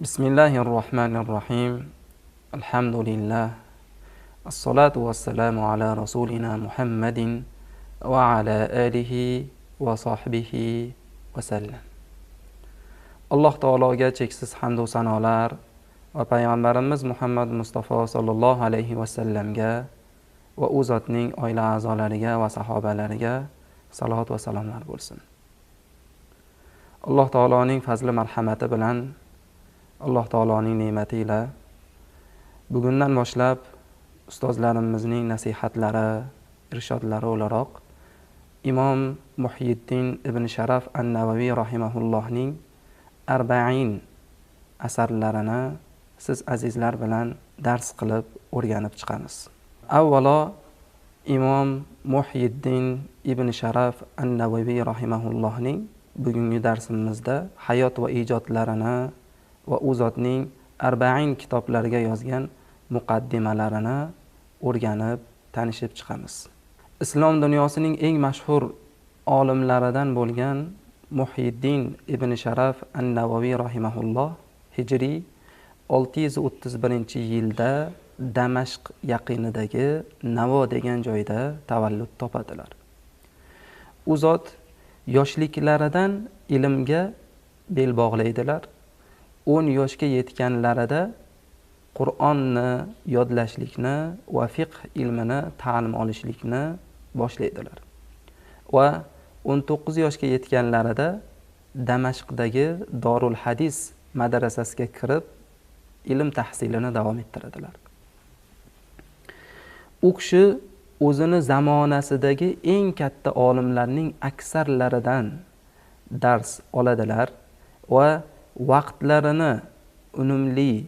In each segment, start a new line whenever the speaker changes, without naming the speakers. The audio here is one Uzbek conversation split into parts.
Bismillahirrahmanirrahim. Alhamdulillah. Assalatu wassalamu ala rasulina Muhammadin wa ala alihi wa sahbihi wa sallam. Alloh taologa cheksiz hamd va sanolar va payg'ambarimiz Muhammad Mustafa sallallohu alayhi va sallamga va u zotning oila a'zolariga va sahobalariga salovat va salomlar bo'lsin. Alloh taoloning fazli marhamati bilan, Alloh taoloning ne'mati ila bugundan boshlab ustozlarimizning nasihatlari, irshodlari o'laroq Imom Muhyiddin ibn Sharaf an-Navaviy rahimahullohning Arba'in asarlarini siz azizlar bilan dars qilib o'rganib chiqamiz. Avvalo Imom Muhyiddin ibn Sharaf an-Navaviy rahimahullohning bugungi darsimizda hayot va ijodlarini va u zotning Arba'in kitoblariga yozgan muqaddimalarini o'rganib, tanishib chiqamiz. Islom dunyosining eng mashhur olimlaridan bo'lgan Muhyiddin ibn Sharaf an-Navaviy rahimahulloh hijriy 631-yilda Damashq yaqinidagi Navo degan joyda tavallud topadilar. U zot yoshliklaridan ilmga bel bog'laydilar. 10 yoshga yetganlarida Qur'onni yodlashlikni va fiqh ilmini ta'lim olishlikni boshlaydilar. Va 19 yoshga yetganlarida Damashqdagi Dorul Hadis madrasasiga kirib, ilm tahsilini davom ettiradilar. U kishi o'zini zamonasidagi eng katta olimlarning aksarlaridan dars oladilar va vaqtlarini unumli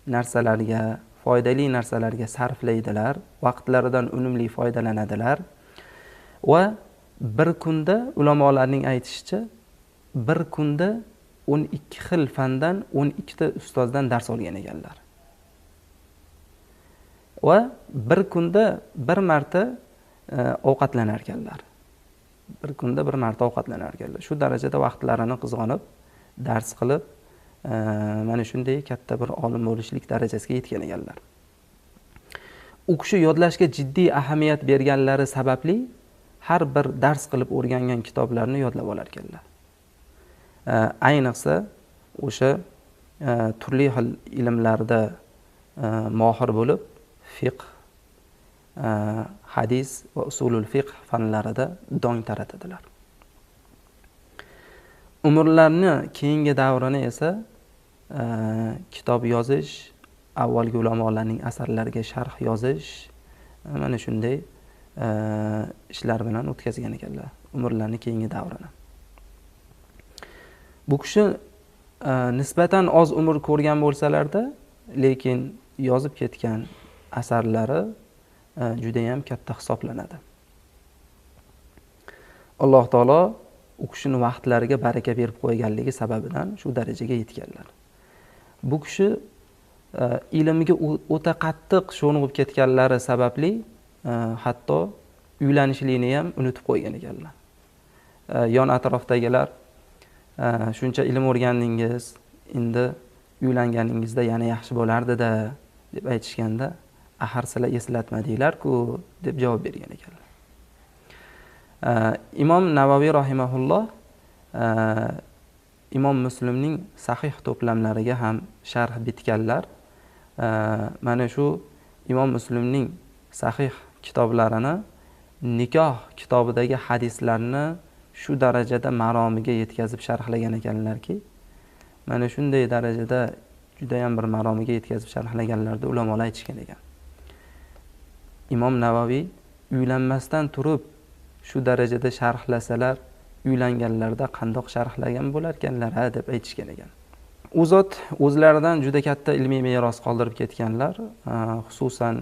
narsalarga, foydali narsalarga sarflaydilar, vaqtlaridan unumli foydalanadilar va bir kunda, ulamolarning aytishicha, bir kunda 12 xil fandan 12 ta ustozdan dars olgan ekanlar. Va bir kunda bir marta ovqatlanar ekanlar. Bir kunda bir marta ovqatlanar ekanlar. Shu darajada vaqtlarini qizg'onib, dars qilib, mana shunday katta bir olim bo'lishlik darajasiga yetgan ekanlar. U kishi yodlashga jiddiy ahamiyat berganlari sababli har bir dars qilib o'rgangan kitoblarni yodlab olar ekanlar. Ayniqsa o'sha turli xil ilmlarda mohir bo'lib, fiqh, hadis va usulul fiqh fanlarida dong taratadilar. Umrlarni keyingi davrini esa kitob yozish, avvalgi ulamolarning asarlariga sharh yozish, mana shunday ishlar bilan o'tkazgan ekanlar umrlarni keyingi davrini. Bu kishi nisbatan oz umr ko'rgan bo'lsalarda, lekin yozib ketgan asarlari juda ham katta hisoblanadi. Alloh taolo u kishini vaqtlariga baraka berib qo'yganligi sababidan shu darajaga yetganlar. Bu kishi ilmga o'ta qattiq sho'ng'ib ketganlari sababli hatto uylanishlikni ham unutib qo'ygan ekanlar. Yon atrofdagilar shuncha ilm o'rgandingiz, endi uylanganingizda yana yaxshi bo'lardi-da deb aytishganda, axir sizlar eslatmadinglar-ku deb javob bergan ekanlar. Imom Navaviy rahimahulloh Imom Muslimning sahih to'plamlariga ham sharh bitganlar. Mana shu Imom Muslimning sahih kitoblarini nikoh kitobidagi hadislarni shu darajada maromiga yetkazib sharhlagan ekanlarki, mana shunday darajada juda ham bir maromiga yetkazib sharhlaganlarda ulamolar aytishgan ekan. Imom Navaviy uylanmasdan turib shu darajada sharhlasalar, uylanganlarda qandoq sharhlagan bo'lar ekanlar deb aytishgan ekan. U zot o'zlaridan juda katta ilmiy meros qoldirib ketganlar, xususan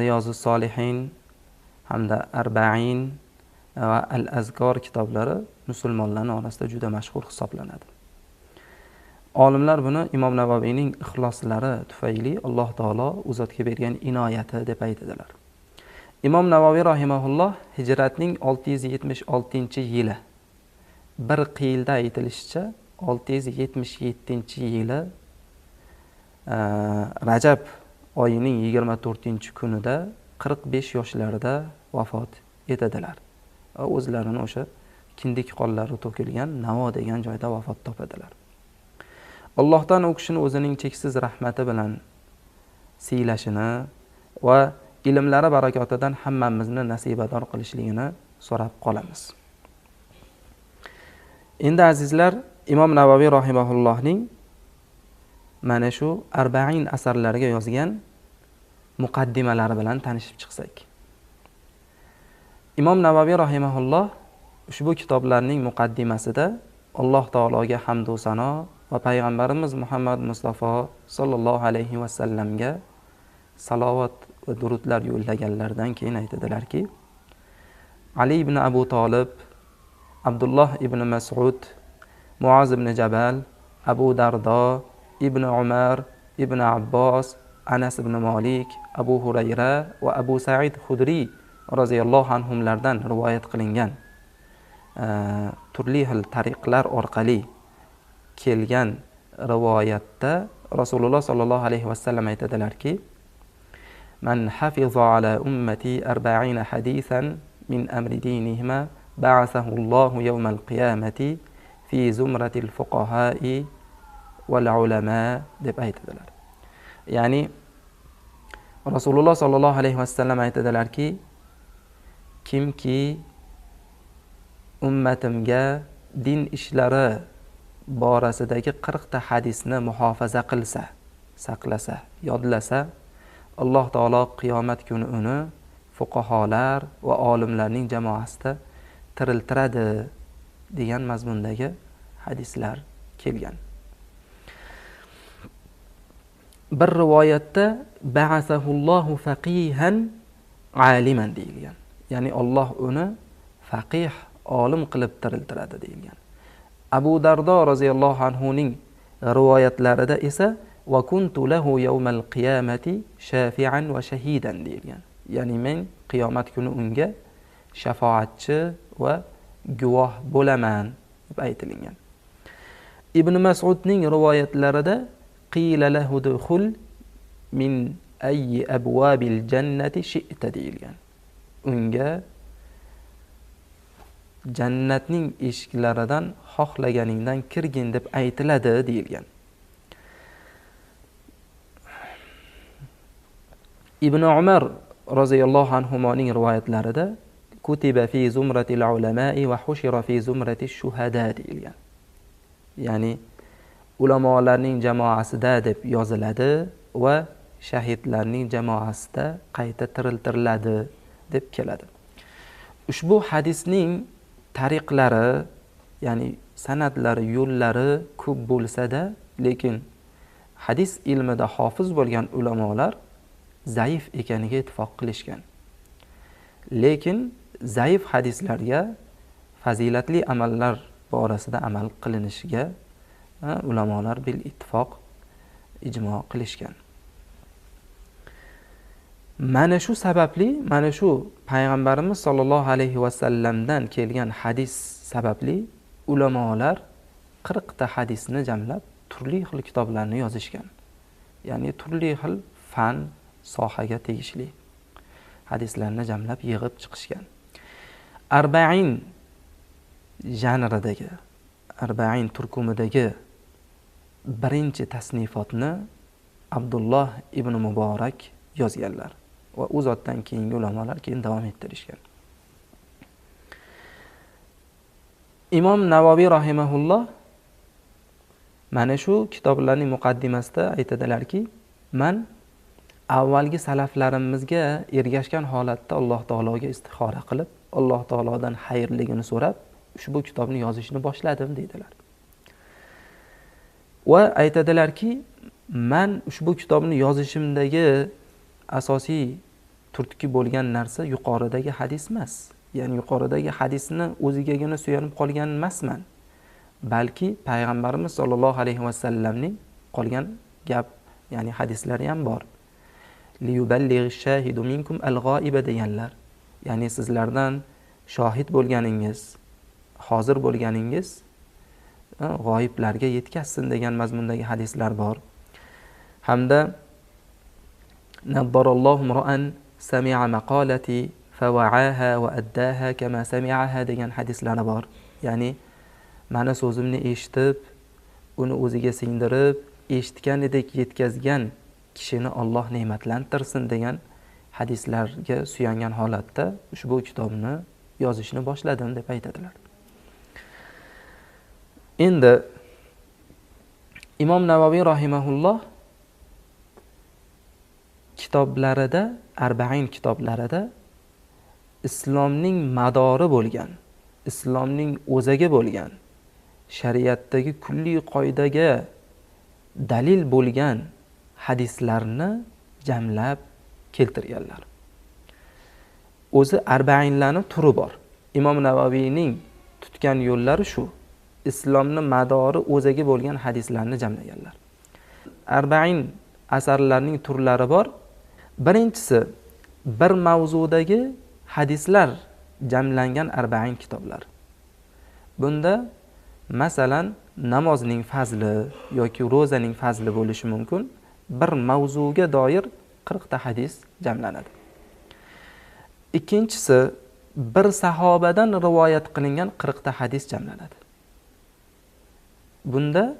Riyozus Solihin hamda Arba'in va Al-Azkor kitoblari musulmonlarning orasida juda mashhur hisoblanadi. Olimlar buni Imom Navaviyning ixloslari tufayli Alloh taolo u zotga bergan inoyati deb aytadilar. Imom Navaviy rahimahulloh hijratning 676-yili bir qiyilda aytilishicha 677-yili Rajab oyining 24-kunida 45 yoshlarida vafot etadilar. O'zlarini o'sha kindik qonlari to'kilgan Navo degan joyda vafot topadilar. Allohdan u kishini o'zining cheksiz rahmati bilan siylashini va ilmlari barakotidan hammamizni nasibador qilishligini so'rab qolamiz. Endi azizlar, Imom Navaviy rahimahullohning mana shu 40 asarlariga yozgan muqaddimalari bilan tanishib chiqsak. Imom Navaviy rahimahulloh ushbu kitoblarning muqaddimasida Alloh taologa hamd va sano va payg'ambarimiz Muhammad Mustafa sallallohu alayhi va sallamga salovat va durudlar yo'llaganlardan keyin aytadilarki, Ali ibn Abu Talib, Abdullah ibn Mas'ud, Muaz ibn Jabal, Abu Dardo, ibn Umar, ibn Abbos, Anas ibn Malik, Abu Hurayra va Abu Sa'id Khudri roziyallohu anhumlardan rivoyat qilingan turli xil tariqlar orqali kelgan rivoyatda Rasululloh sallallohu alayhi vasallam aytadilarki, man hafiza ala ummati 40 hadithan min amri dinihima ba'athahu Allahu yawmal qiyamati fi zumratil fuqaha'i wal ulama deb aytadilar. Ya'ni Rasululloh sallallohu alayhi vasallam aytadilarki, kimki ummatimga din ishlari borasidagi 40 ta hadisni muhofaza qilsa, saqlasa, yodlasa, Alloh taolo qiyomat kuni uni fuqaholar va olimlarning jamoasida tiriltiradi degan mazmundagi hadislar kelgan. Bir rivoyatda ba'asahullohu faqihan aliman deyilgan. Ya'ni Alloh uni faqih, olim qilib tiriltiradi deyilgan. Abu Dardo roziyallohu anhuning rivoyatlarida esa va kuntu lahu yawmal qiyamati shafi'an va shahidan deyilgan. Ya'ni men qiyomat kuni unga shafoatchi va guvoh bo'laman deb aytilgan. Ibn Mas'udning rivoyatlarida qila lahu dukhul min ayyi abwabil jannati shi'ta deyilgan. Unga jannatning eshiklaridan xohlaganingdan kirgin deb aytiladi deyilgan. Ibn Umar roziyallohu anhumoning rivoyatlarida kutiba fi zumratil ulama'i va hushira fi zumratish shuhada deyilgan. Ya'ni ulamolarning jamoasida deb yoziladi va shahidlarning jamoasida qayta tiriltiriladi deb keladi. Ushbu hadisning tariqlari, ya'ni sanadlari, yo'llari ko'p bo'lsa-da, lekin hadis ilmida hofiz bo'lgan ulamolar zaif ekaniga ittifoq qilishgan. Lekin zaif hadislarga fazilatli amallar borasida amal qilinishiga ulamolar bil ittifoq ijmo qilishgan. Mana shu sababli, mana shu payg'ambarimiz sollallohu alayhi vasallamdan kelgan hadis sababli ulamolar 40 ta hadisni jamlab turli xil kitoblarni yozishgan. Ya'ni turli xil fan sohaga tegishli hadislarni jamlab yig'ib chiqishgan. 40 janridagi, 40 turkumidagi birinchi tasnifotni Abdulloh ibn Muborak yozganlar va u zotdan keyingi ulamolar keyin davom ettirishgan. Imom Navaviy rahimahulloh mana shu kitoblarning muqaddimasida aytadilarki, men avvalgi salaflarimizga ergashgan holatda Alloh taologa istixora qilib, Alloh taolodan xayrligini so'rab, ushbu kitobni yozishni boshladim deydilar. Va aytadilarki, men ushbu kitobni yozishimdagi asosiy turtki bo'lgan narsa yuqoridagi hadis emas. Ya'ni yuqoridagi hadisni o'zigagina suyanib qolgan emasman. Balki payg'ambarimiz sollallohu alayhi vasallamning qolgan gap, ya'ni hadislari ham bor. Liyuballighish shahidu minkum al-g'oiba deganlar. Ya'ni sizlardan shohid bo'lganingiz, hozir bo'lganingiz g'oyiblarga yetkazsin degan mazmundagi hadislar bor. Hamda naddarallohu mur'an sami'a maqalati fawa'aha wa addaha kama sami'aha degan hadislar bor. Ya'ni mana so'zimni eshitib, uni o'ziga singdirib, eshitganidek yetkazgan kishini Alloh ne'matlantirsin degan hadislarga suyangan holatda ushbu kitobni yozishni boshladim deb aytadilar. Endi Imom Navaviy rahimahulloh kitoblarida, arba'in kitoblarida islomning madori bo'lgan, islomning o'zagi bo'lgan, shariatdagi kulliy qoidaga dalil bo'lgan hadislarni jamlab keltirganlar. O'zi arba'inlarning turi bor. Imom Navaviyning tutgan yo'llari shu. Islomning madori o'zagi bo'lgan hadislarni jamlaganlar. Arba'in asarlarning turlari bor. Birinchisi bir mavzudagi hadislar jamlangan arba'in kitoblar. Bunda masalan namozning fazli yoki ro'zaning fazli bo'lishi mumkin. Bir mavzuga doir 40 ta hadis jamlanadi. Ikkinchisi bir sahobadan rivoyat qilingan 40 ta hadis jamlanadi. Bunda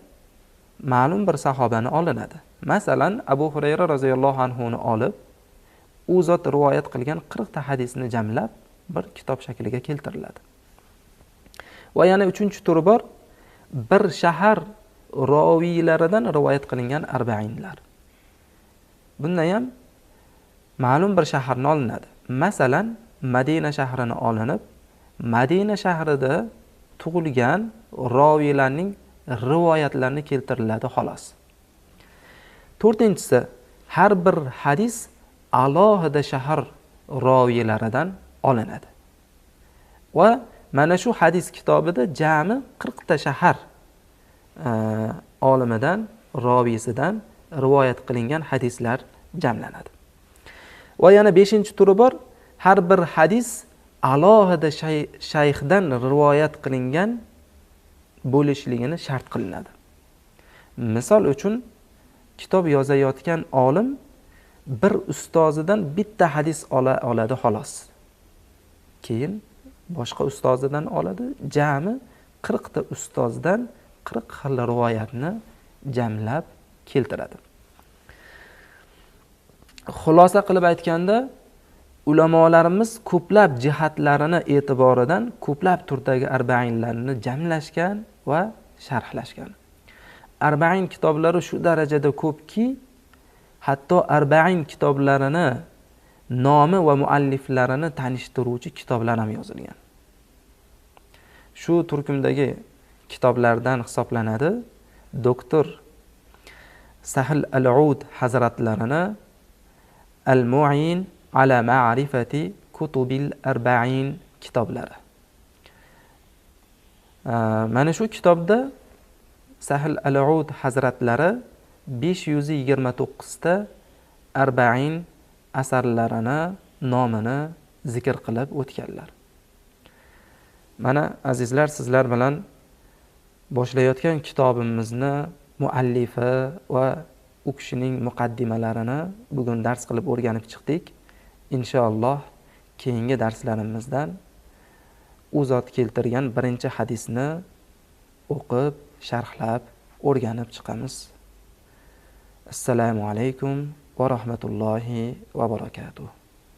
ma'lum bir sahobani olinadi. Masalan Abu Hurayra roziyallohu anhu ni olib, u zot rivoyat qilgan 40 ta hadisni jamlab bir kitob shakliga keltiriladi. Va yana uchinchi turi bor, bir shahar roviylaridan rivoyat qilingan arba'inlar. Bunda ham ma'lum bir shaharni olinadi. Masalan, Madina shahrini olinib, Madina shahrida tug'ilgan roviylarning rivoyatlarini keltiriladi xolos. To'rtinchisi, har bir hadis alohida shahar roviylaridan olinadi. Va mana shu hadis kitobida jami 40 ta shahar olimidan, roviysidan rivoyat qilingan hadislar jamlanadi. Va yana 5-turi bor, har bir hadis alohida shayxdan rivoyat qilingan bo'lishligini shart qilinadi. Misol uchun kitob yozayotgan olim bir ustozidan bitta hadis oladi xolos. Keyin boshqa ustozidan oladi. Jami 40 ta ustozdan 40 xil rivoyatni jamlab keltiradi. Xulosa qilib aytganda, ulamolarimiz ko'plab jihatlarini e'tiboridan ko'plab turdagi arba'inlarni jamlashgan va sharhlashgan. Arba'in kitoblari shu darajada ko'pki, hatto arba'in kitoblarini nomi va mualliflarini tanishtiruvchi kitoblar ham yozilgan. Shu turkumdagi kitoblardan hisoblanadi. Doktor Sahl al-Ud hazratlarini Al-Mu'in ala ma'rifati kutubil arba'in kitoblari. Mana shu kitobda Sahl al-Ud hazratlari 529 ta arba'in asarlarini nomini zikr qilib o'tganlar. Mana azizlar, sizlar bilan boshlayotgan kitobimizni muallifi va u kishining muqaddimalarini bugun dars qilib o'rganib chiqdik. Inshaalloh keyingi darslarimizdan u zot keltirgan birinchi hadisni o'qib, sharhlab o'rganib chiqamiz. Assalomu alaykum va rahmatullohi va barakatuh.